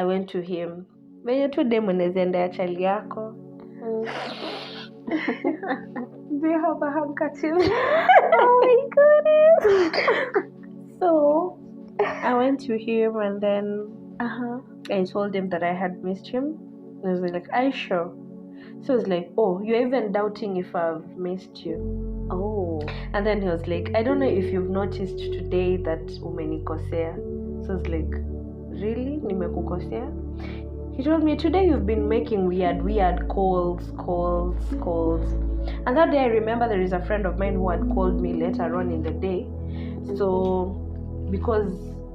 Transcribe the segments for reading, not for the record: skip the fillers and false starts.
I went to him. Venye tu demu unaenda ya chali yako. Do you have a handkerchief? Oh my goodness. So I went to him and then I told him that I had missed him. And he was like, "Are you sure?" So I was like, "Oh, you're even doubting if I've missed you." Oh. And then he was like, "I don't know if you've noticed today that umenikosea." So I was like, "Really? Nimekukosea?" He told me, "Today you've been making weird calls. And that day I remember there is a friend of mine who had called me later on in the day. So because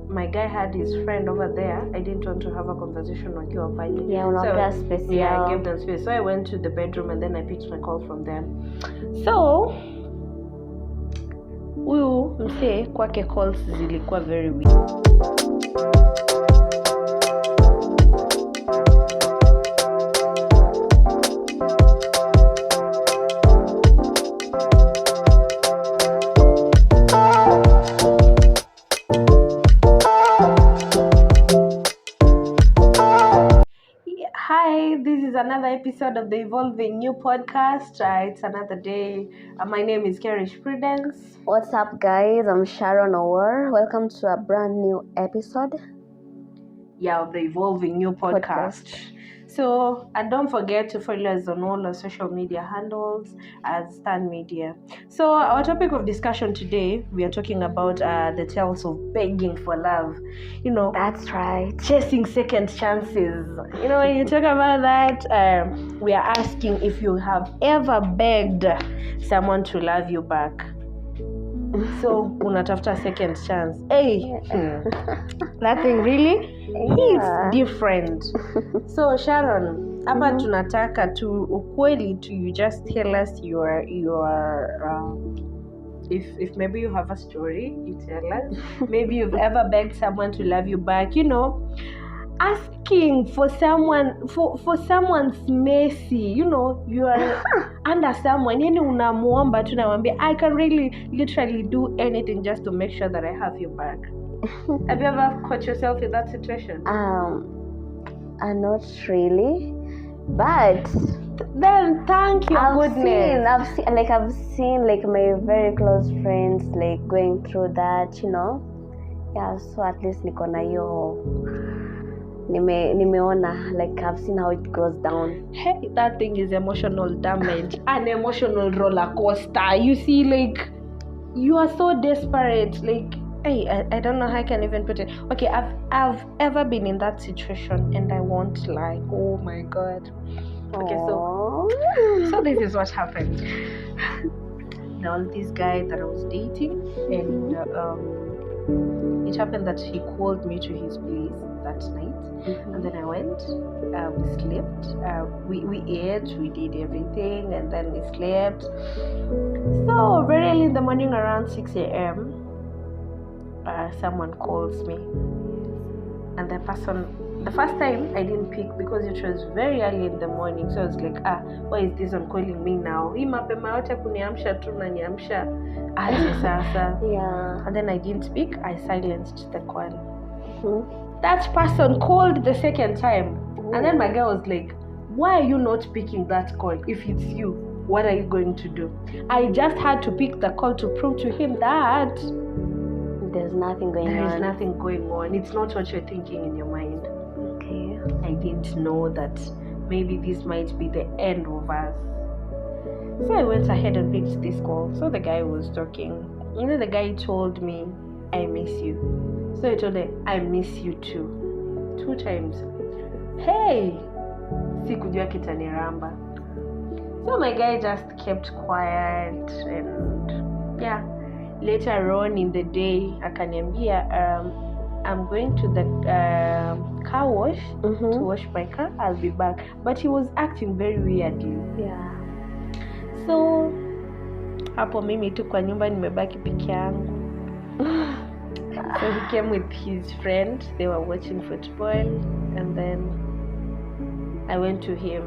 my guy had his friend over there, I didn't want to have a conversation wakiwa pale. I gave them space. So I went to the bedroom and then I picked my call from them. So huyu msee kwake calls zilikuwa very weird. Hi, this is another episode of the Evolving New Podcast. It's another day. My name is Kerish Prudence. What's up, guys? I'm Sharon Ower. Welcome to a brand new episode. Of the Evolving New Podcast. So, and don't forget to follow us on all our social media handles as Stan Media. So, our topic of discussion today, we are talking about the tales of begging for love. That's right. Chasing second chances. When you talk about that, we are asking if you have ever begged someone to love you back. So, unatafuta second chance. That thing really hits different. So, Sharon, hapa tunataka tu ukweli to you just tell us your if maybe you have a story, you tell us. Maybe you've ever begged someone to love you back, asking for someone for someone's mercy, you are under someone, unamuomba tu namwambia I can really literally do anything just to make sure that I have you back. Have you ever caught yourself in that situation? Not really, but then thank you goodness. I've seen my very close friends going through that, Yeah, so at least niko na hiyo nimeona I've seen how it goes down. Hey, that thing is emotional damage. An emotional roller coaster. You see, you are so desperate. I don't know how I can even put it. Okay, I've ever been in that situation and I won't lie. Oh my God. Okay, so this is what happened. There was this guy that I was dating, and it happened that he called me to his place that night, and then I went. We slept. We ate. We did everything, and then we slept. So very early in the morning, around 6 a.m., someone calls me, and the first time I didn't pick because it was very early in the morning. So I was like, why is this one calling me now? Hii mapema yote kuniamsha tu na niamsha aje sasa. Yeah. And then I didn't speak. I silenced the call. That person called the second time. And then my girl was like, why are you not picking that call? If it's you, what are you going to do? I just had to pick the call to prove to him that there's nothing going on. There is nothing going on. It's not what you're thinking in your mind. Okay. I didn't know that maybe this might be the end of us. So I went ahead and picked this call. So the guy was talking. The guy told me, I miss you. So I told him, I miss you too. 2 times. Hey! Sikujua kitaniramba. So my guy just kept quiet and later on in the day, akaniambia, I'm going to the car wash to wash my car. I'll be back. But he was acting very weirdly. Yeah. So hapo mimi tu kwa nyumba nimebaki peke yangu. So he came with his friend. They were watching football, and then I went to him.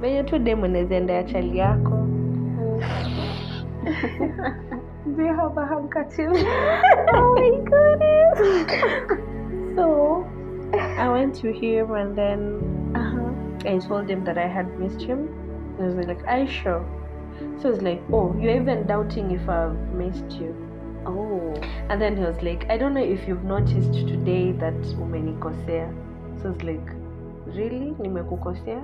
Venye tu demu unaenda ya chali yako. Do you have a handkerchief? Oh my goodness. So I went to him and then I told him that I had missed him. He was like, "Are you sure?" So I was like, "Oh, you're even doubting if I've missed you." Oh. And then he was like, "I don't know if you've noticed today that umenikosea." So I was like, "Really? Nimekukosea?"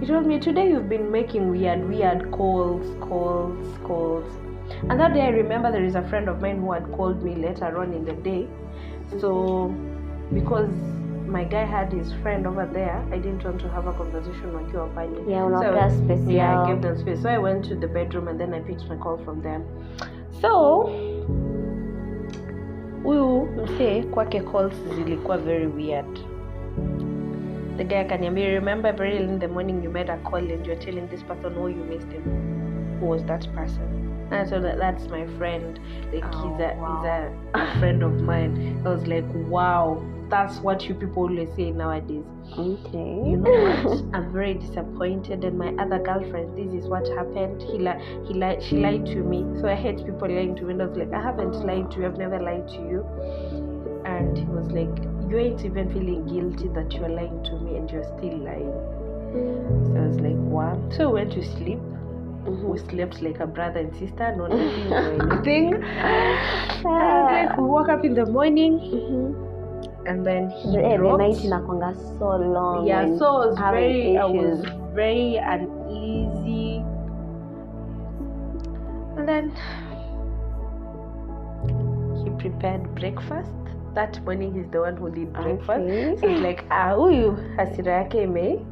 He told me, "Today you've been making weird calls. And that day I remember there is a friend of mine who had called me later on in the day. So because my guy had his friend over there, I didn't want to have a conversation wakiwa pale. I gave them space. So I went to the bedroom and then I picked my call from them. So huyu msee kwake calls zilikuwa very weird. The guy akaniambia, "Remember very early in the morning you made a call and you're telling this person, oh, you missed him. Who was that person?" And I told that that's my friend. Like he's a friend of mine. I was like, wow, that's what you people always say nowadays. Okay. You know what? I'm very disappointed. And my other girlfriend, this is what happened. She lied to me. So I hate people lying to me. And I was like, I haven't lied to you. I've never lied to you. And he was like, you ain't even feeling guilty that you're lying to me and you're still lying. So I was like, wow. So we went to sleep. We slept like a brother and sister, no nothing, no anything. I was like, we woke up in the morning, and then he dropped. The night inakwanga so long. Yeah, so I was very uneasy. And then he prepared breakfast. That morning he's the one who did breakfast. Okay. So it's like, huyu hasira yake ime.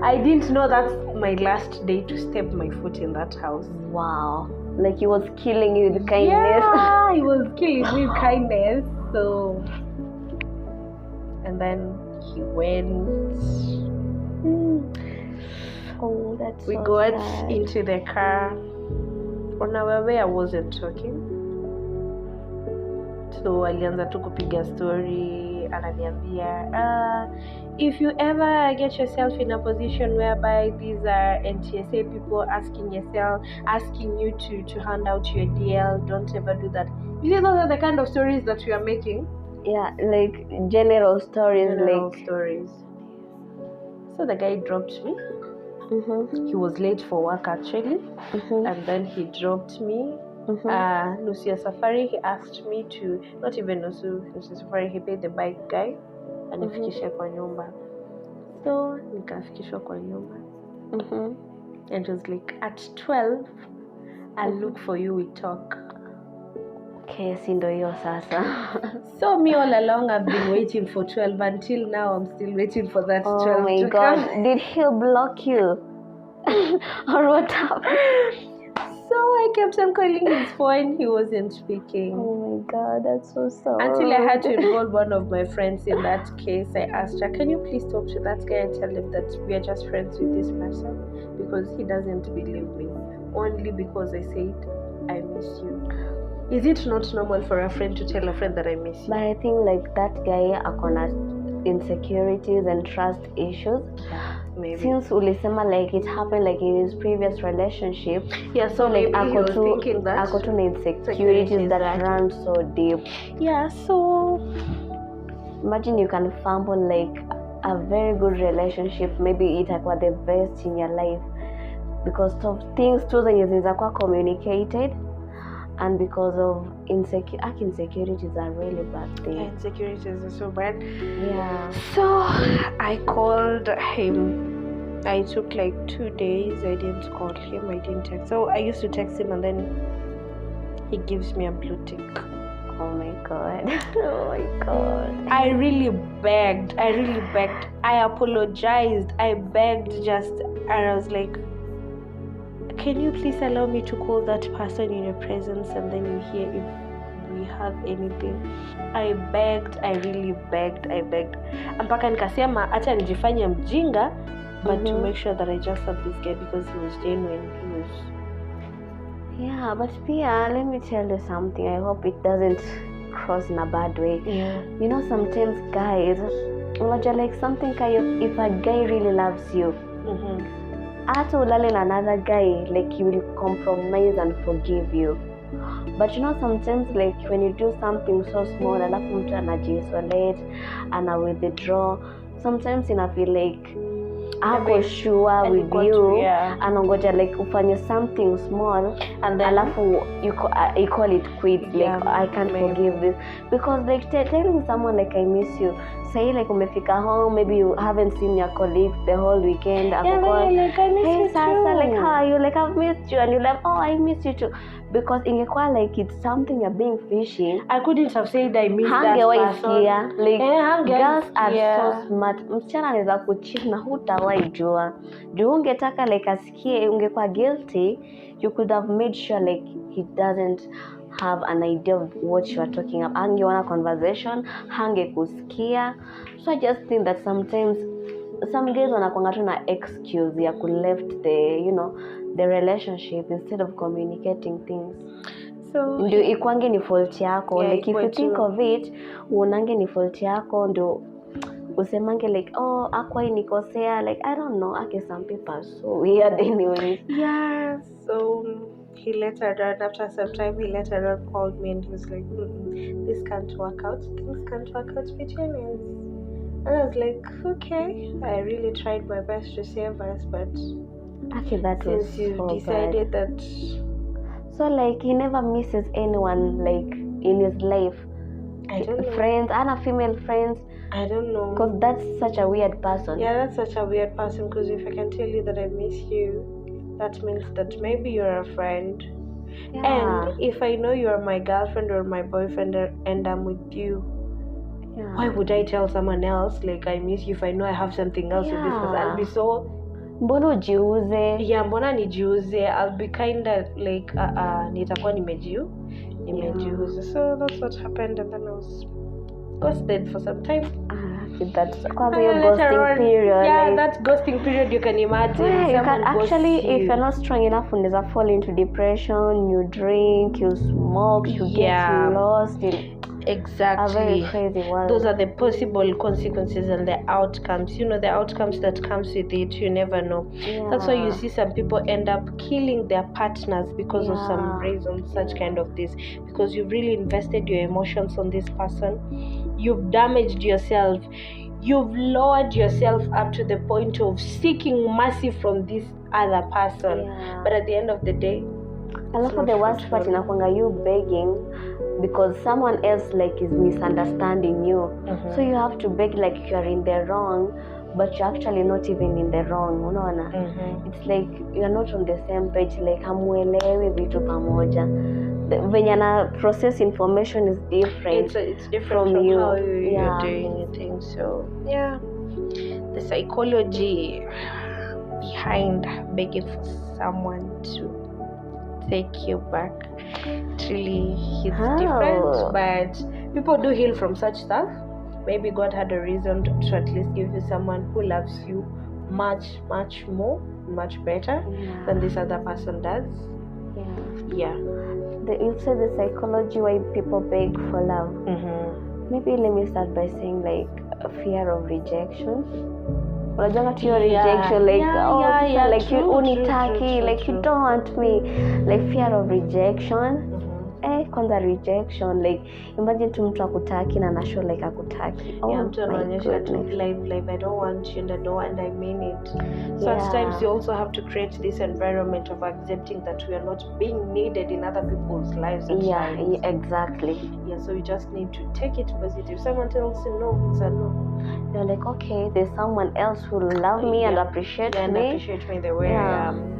I didn't know that's my last day to step my foot in that house. Wow. Like he was killing you with kindness. Yeah, he was killing me with kindness. So, and then he went. Oh, that's we so got sad. into the car. On our way, I wasn't talking. So alianza tu kupiga story, ananiambia, if you ever get yourself in a position whereby these are NTSA people asking you to hand out your DL, don't ever do that. You see, those are the kind of stories that we are making. Yeah, like general stories. Stories. So the guy dropped me. He was late for work actually, and then he dropped me. Nusu ya safari, he asked me to, not even nusu safari, he paid the bike guy anifikishe kwa nyumba. So nikafikishwa kwa nyumba, and it was like, at 12 I'll look for you, we talk. Okay, sindo hiyo sasa. So me all along I've been waiting for 12 until now. I'm still waiting for that 12 Oh my God. Did he block you? Or what happened? So I kept on calling his phone, he wasn't speaking. Oh my God, that's so sorry. Until I had to involve one of my friends in that case. I asked her, can you please talk to that guy and tell him that we are just friends with this person? Because he doesn't believe me. Only because I said, I miss you. Is it not normal for a friend to tell a friend that I miss you? But I think like that guy akona insecurities and trust issues. Yeah, maybe. Since ulisema like it happened like in his previous relationship. Yeah, so like maybe he was thinking that akotu insecurities that run so deep. Yeah, so imagine you can fumble like a very good relationship, maybe itakuwa the best in your life because of things tu zenye zinakuwa communicated. And because of insecurities are really bad things. Yeah, insecurities are so bad. Yeah. So I called him. I took like 2 days. I didn't call him. I didn't text. So I used to text him and then he gives me a blue tick. Oh my God. Oh my God. I really begged. I apologized. I begged and I was like, can you please allow me to call that person in your presence and then you hear if we have anything? I begged. I really begged. Mpaka nikasema acha nijifanye mjinga, but to make sure that I just had this guy because he was genuine. Yeah, but Pia, let me tell you something. I hope it doesn't cross in a bad way. Yeah. You know, sometimes guys, like something if a guy really loves you, after ulale na another guy, like he will compromise and forgive you. But you know, sometimes like when you do something so small, alafu mtu anajiisolate, ana withdraw, sometimes ina feel like ako sure with you, anangoja like ufanye something small and then alafu you call it quits, like I can't forgive this, because like telling someone like I miss you, say like umefika home, maybe you haven't seen your colleagues the whole weekend, like I miss you Sasa, too. like how are you, like I've missed you, and you're like, oh I miss you too, because ingekuwa like it's something you're being fishy, I couldn't have said I miss that person. Like girls are so smart. Msichana anaweza kucheat na hutawahi jua. Juu ungetaka like asikie, ungekuwa guilty, you could have made sure like he doesn't have an idea of what you are talking about. Angeona conversation, hangekusikia. So I just think that sometimes some guys wanakuanga tu na excuse ya ku left the relationship instead of communicating things. So ndio ikwange ni fault yako, like if you think of it, uonange ni fault yako, ndio usemange like oh akwa inikosea, like I don't know, some people are so weird anyway. Yeah, so he later on, after some time, he later on called me and he was like, this can't work out, things can't work out between us. And I was like, okay, I really tried my best to save us, but that since you so decided bad. that, so like he never misses anyone like in his life. I don't know. Friends, and female friends. I don't know. Because that's such a weird person. Yeah, that's such a weird person, because if I can tell you that I miss you, that means that maybe you're a friend. Yeah. And if I know you're my girlfriend or my boyfriend and I'm with you, why would I tell someone else like I miss you if I know I have something else with this person? I'll be so... Mbona ujiuze? Yeah, mbona nijiuze? I'll be kind of like, nitakuwa nimejiuze. So that's what happened, and then I was ghosted for some time. That's quite your ghosting period. Yeah, like, that ghosting period, you can imagine. Yeah, you can actually, if you're not strong enough, when there's fall into depression, you drink, you smoke, you get lost in exactly a very crazy world. Those are the possible consequences and the outcomes. The outcomes that comes with it, you never know. That's why you see some people end up killing their partners because of some reasons, such kind of this, because you've really invested your emotions on this person. You've damaged yourself. You've lowered yourself up to the point of seeking mercy from this other person. But at the end of the day, I love the worst part inakwanga you begging because someone else like is misunderstanding you. So you have to beg like you're in the wrong, but you're actually not even in the wrong. Unaona? It's like you're not on the same page, like hamuelewi vitu pamoja. When you process information is different. It's different from you. How you're doing things. So the psychology behind begging for someone to take you back, it really hits different. But people do heal from such stuff. Maybe God had a reason to at least give you someone who loves you much, much more, much better than this other person does. You say the psychology why people beg for love. Maybe let me start by saying like a fear of rejection. Rejection, like like you unitaki, like you don't want me, like fear of rejection. Kwanza rejection, like imagine tu mtu akutaki na nasho like akutaki. Mtu anaonyesha tu live I don't want you and I mean it. So at times you also have to create this environment of accepting that we are not being needed in other people's lives. Exactly. So you just need to take it positive. Someone tells you no, it's a no. You're like, okay, there's someone else who will love me and appreciate me. And appreciate me the way I am.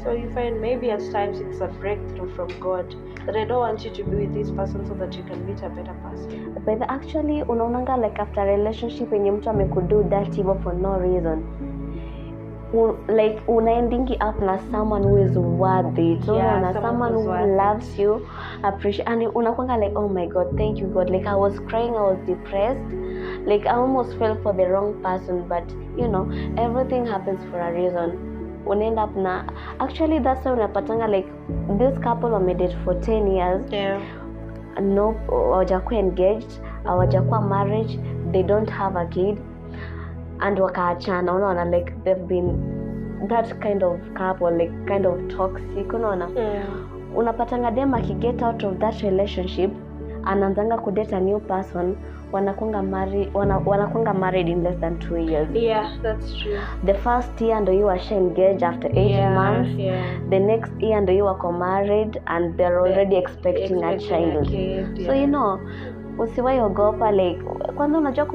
So you find maybe at times it's a breakthrough from God that I don't want you to be with this person so that you can meet a better person. But actually, unaonanga like after a relationship yenye mtu amekudo that hivyo for no reason, like unaendingi up na someone who is worthy, someone who loves you, appreciate, and unakwanga like, oh my God, thank you God. Like I was crying, I was depressed, like I almost fell for the wrong person, but everything happens for a reason. End up na actually that's why unapatanga like this couple wamedate for 10 years, no hawajakuwa engaged, hawajakuwa marriage, they don't have a kid, and wakaachana. Unaona, like they've been that kind of couple, like kind of toxic. Unaona, unapatanga dem akiget out of that relationship anaanzanga kudate a new person, wanakunga married in less than 2 years. Yeah, that's true. The first year ndo you washa engaged after 8 months. The next year ndo you wako married and they're already expecting a child. So you know, usiwahi ogopa, like kwanza unajua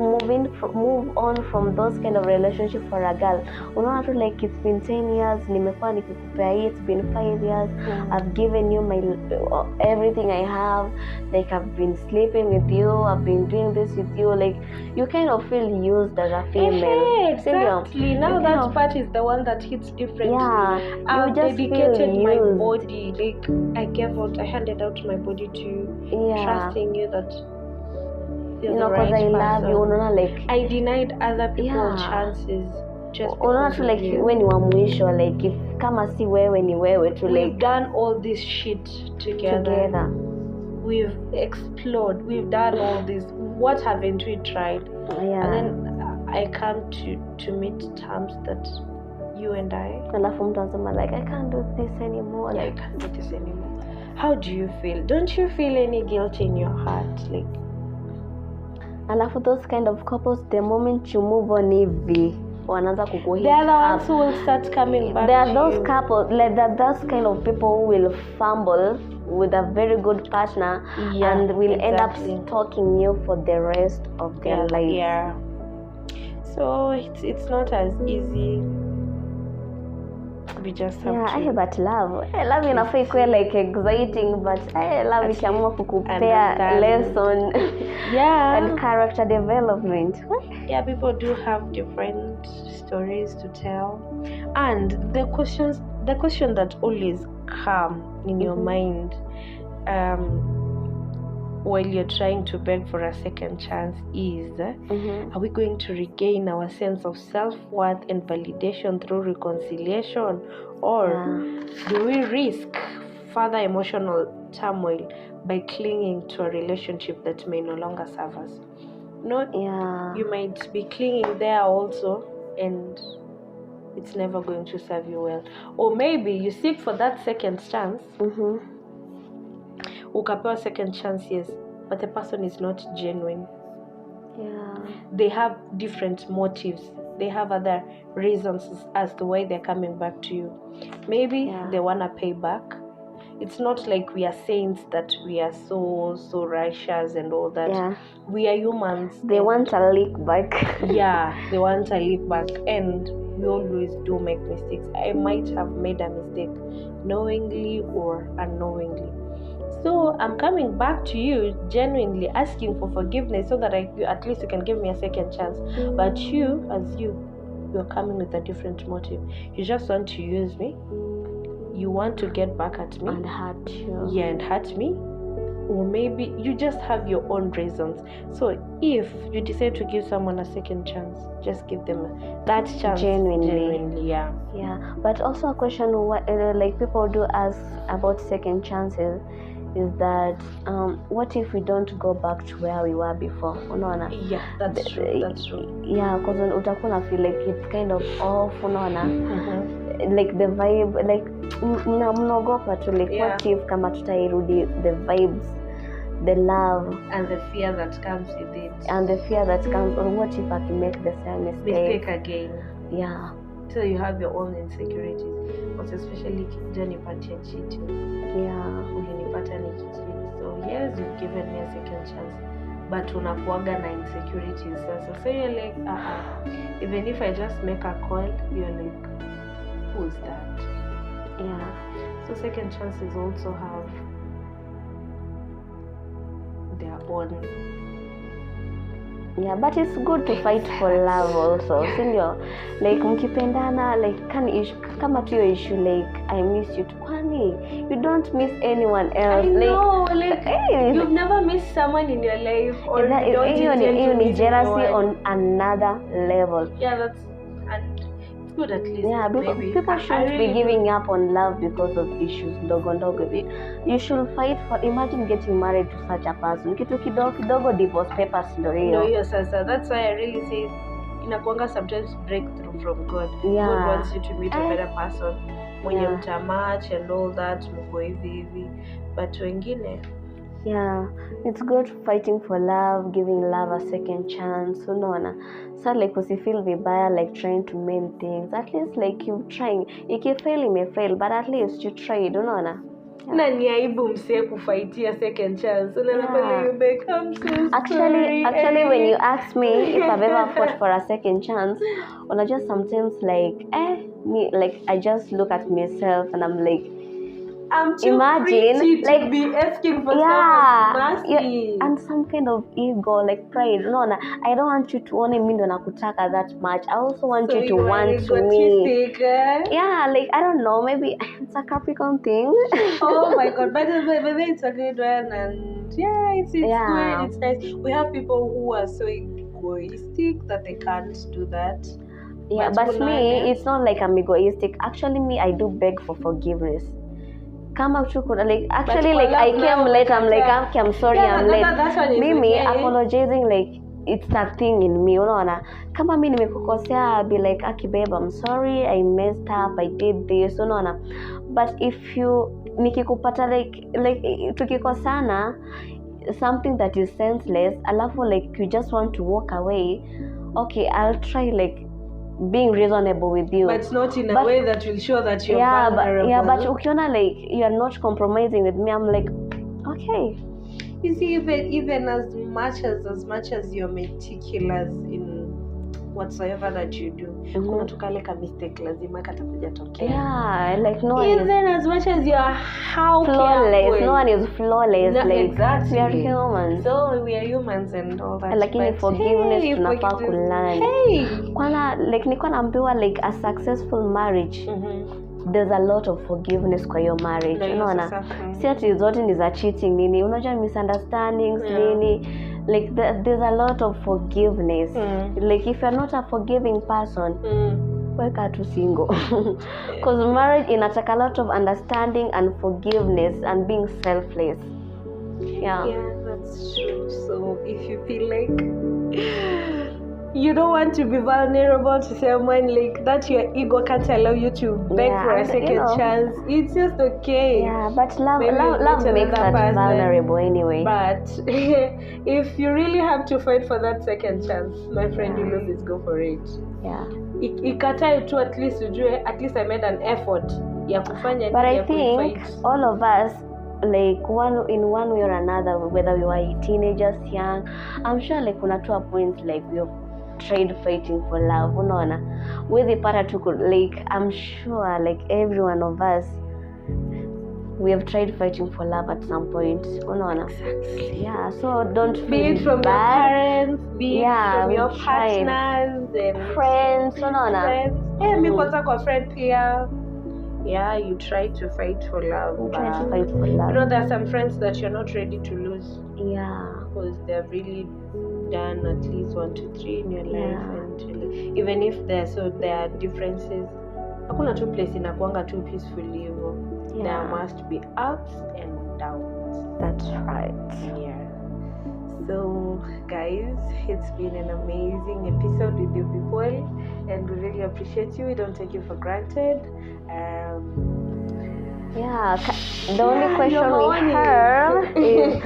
move on from those kind of relationship for a girl. Unaona tu like it's been 10 years, nimekuwa nikikupea hii, it's been 5 years, I've given you my everything I have, like I've been sleeping with you, I've been doing this with you, like you kind of feel used as a female. Exactly. Now that part is the one that hits differently. Yeah, I've dedicated my body, like I handed out my body to you, trusting you that you know, because I love you, unaona, like I denied other people chances just unaona tu like when you are mwisho, like if kama si wewe ni wewe tu, like we've done all this shit together. We've explored, we've done all this, what haven't we tried? And then I come to meet terms that you and I, alafu mtu anasema like I can't do this anymore, like I can't do this anymore. How do you feel? Don't you feel any guilt in your heart? Like alafu those kind of couples, the moment you move on hivi wanaanza kukuhit. They are the ones who will start coming back. There are those couples, like those kind of people who will fumble with a very good partner and will end up stalking you for the rest of their life. Yeah. So it's not as easy. We just have to. But love inafaa ikuwe like exciting, but love ikiamua kukupea lesson and character development. Yeah, people do have different stories to tell, and the question that always come in your mind while you're trying to beg for a second chance is, are we going to regain our sense of self-worth and validation through reconciliation, or do we risk further emotional turmoil by clinging to a relationship that may no longer serve us? You might be clinging there also, and it's never going to serve you well. Or maybe you seek for that second chance, ukapewa second chance, yes, but the person is not genuine. They have different motives, they have other reasons as to why they're coming back to you. Maybe they want to pay back. It's not like we are saints that we are so righteous and all that. We are humans. They want a lick back. They want a lick back, and we always do make mistakes. I might have made a mistake knowingly or unknowingly. So I'm coming back to you genuinely asking for forgiveness so that at least you can give me a second chance. But you're coming with a different motive. You just want to use me. You want to get back at me and hurt you. And hurt me. Or maybe you just have your own reasons. So if you decide to give someone a second chance, just give them that chance genuinely. But also a question like people do ask about second chances is that what if we don't go back to where we were before? Unaona? That's true. Because utakuwa feel like it's kind of off, unaona? Like the vibe, like mnaogopa tu, like what if kama tutairudi the vibes, the love and the fear that comes with it, or what if I can make the same mistake again? So you have your own insecurities, but especially Johnny cheating. Ulinipata nikicheat. So yes, you've given me a second chance, but unakuaga na insecurities sasa. So you're like, even if I just make a call, you're like, who's that? So second chances also have their own. But it's good to fight for love also. Sindio? Like mkipendana, like kama tu issue like I miss you. Kwani you don't miss anyone else. I know, like you've never missed someone in your life, or you don't even jealousy on another level. And it's good at least. People shouldn't be giving up on love because of issues ndogo. You should fight for. Imagine getting married to such a person. Kitu kidogo divorce papers ndo hiyo. Sasa. That's why I really say inakuanga sometimes breakthrough from God. God wants you to meet a better person. mwenye Yeah. mtamatch and all that, mko hivi, but wengine yeah, it's good fighting for love, giving love a second chance, unaona. So like usifeel vibaya like trying to mend things, at least like you trying, ikifail imefail, but at least you tried, unaona. na ni aibu msee kufaitia second chance. Unaona pale you become so sorry. Actually when you ask me if I've ever fought for a second chance, unajua sometimes like me, like I just look at myself and I'm like, I'm too imagine pretty like to be asking for someone's mercy. Yeah, and some kind of ego, like pride. No, I don't want you to want me ndo nakutaka that much. I also want you to want me. Yeah, like I don't know, maybe it's a Capricorn thing. Oh my god, but it's a good one, and yeah, it's good, it's nice. We have people who are so egoistic that they can't do that. Yeah, but me, it's not like I'm egoistic. Actually, me, I do beg for forgiveness. Kama chukura, like actually like I came late, I'm like okay, I'm sorry, I'm late. Mimi apologizing like it's that thing in me, unaona. Kama mimi nimekukosea, I'll be like aki babe, I'm sorry, I messed up, I did this, unaona. But if you nikikupata like tukikosana something that is senseless, alafu like you just want to walk away, okay, I'll try like being reasonable with you, but not in a way that will show that you're vulnerable. But ukiona like you're not compromising with me, I'm like okay. You see, even as much as you're meticulous in whatsoever that you do, kuna tukale ka mistake lazima katakuja tokea. Yeah, like no even as much as you're how flawless, careful. No one is flawless. No, like exactly. We are humans. So we are humans and all that. Lakini forgiveness tunafaa kulearn. Kwana like nilikuwa naambiwa like a successful marriage. There's a lot of forgiveness kwa your marriage. Unaona? Si ati zote ni za cheating nini. Unajua misunderstandings nini. Like there's a lot of forgiveness. Like if you're not a forgiving person, weka tu single. Because marriage inataka a lot of understanding and forgiveness and being selfless. Yeah, that's true. So if you feel like you don't want to be vulnerable to someone, like that your ego can't allow you to beg for a second chance, it's just okay. Yeah, but love makes us vulnerable anyway. But if you really have to fight for that second chance, my friend, you'll always go for it. Yeah. Ikatae tu at least I made an effort ya kufanya. But I think all of us, like in one way or another, whether we were teenagers, young, I'm sure like kuna to a point like we have tried fighting for love, unaona. Whether pata tu like I'm sure like every one of us, we have tried fighting for love at some point, unaona. Exactly. Yeah, so don't feel be it from bad. Your parents, be it from your partners and friends, unaona. Mi kwanza kwa friend pia. Yeah, you try to fight for love. You know, there are some friends that you're not ready to lose. Yeah. Because they've really done at least 1, 2, 3 in your life, and even if there are differences, hakuna tu place inakuanga too peaceful hivyo. There must be ups and downs. That's right. Yeah. So guys, it's been an amazing episode with you people, and we really appreciate you. We don't take you for granted. The only question we have is,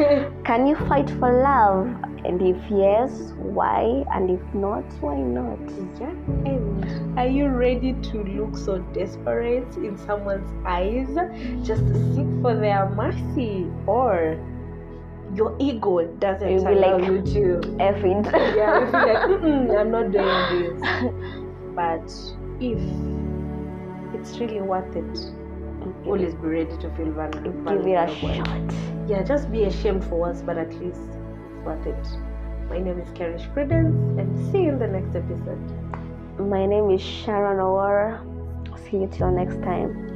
can you fight for love? And if yes, why? And if not, why not? Yeah. And are you ready to look so desperate in someone's eyes just to seek for their mercy? Or your ego doesn't allow you to F it. Yeah, you feel like I'm not doing this. But if it's really worth it, always be ready to feel vulnerable. Give it a shot. Yeah, just be ashamed for once, but at least it's worth it. My name is Karish Prudence, and see you in the next episode. My name is Sharon Awara. See you till next time.